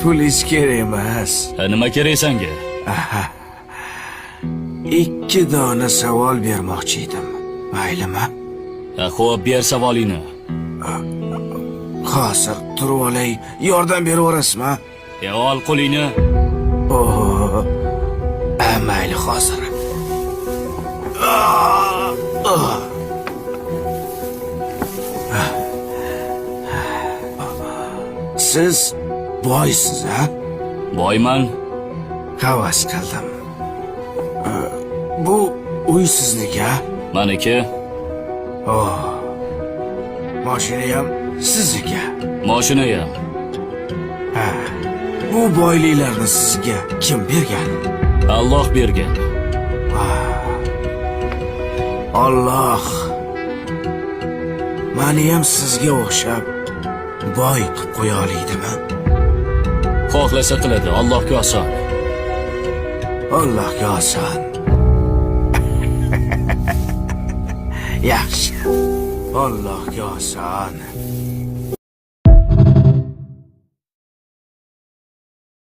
pul hech kerak emas. Nima kerak senga? 2 dona savol bermoqchi edim. Maylimi? Xo'p, ber savolingni. Hozir turib olay, yordam beraverasizmi? Ol qo'lingni. Mayli hozir. Siz boysiz, ha? Boyman. Havas qildim. Bu uy sizniki, ha? Meniki. Mashina ham sizniki. Mashina ham. Bu boyliklarni sizga kim bergan? Alloh bergan. Alloh meni ham sizga o'xshab boy qilib qo'ya olaydimi? Xohlasa qiladi, Allohga oson. Allohga oson. Yaxshi. Allohga oson.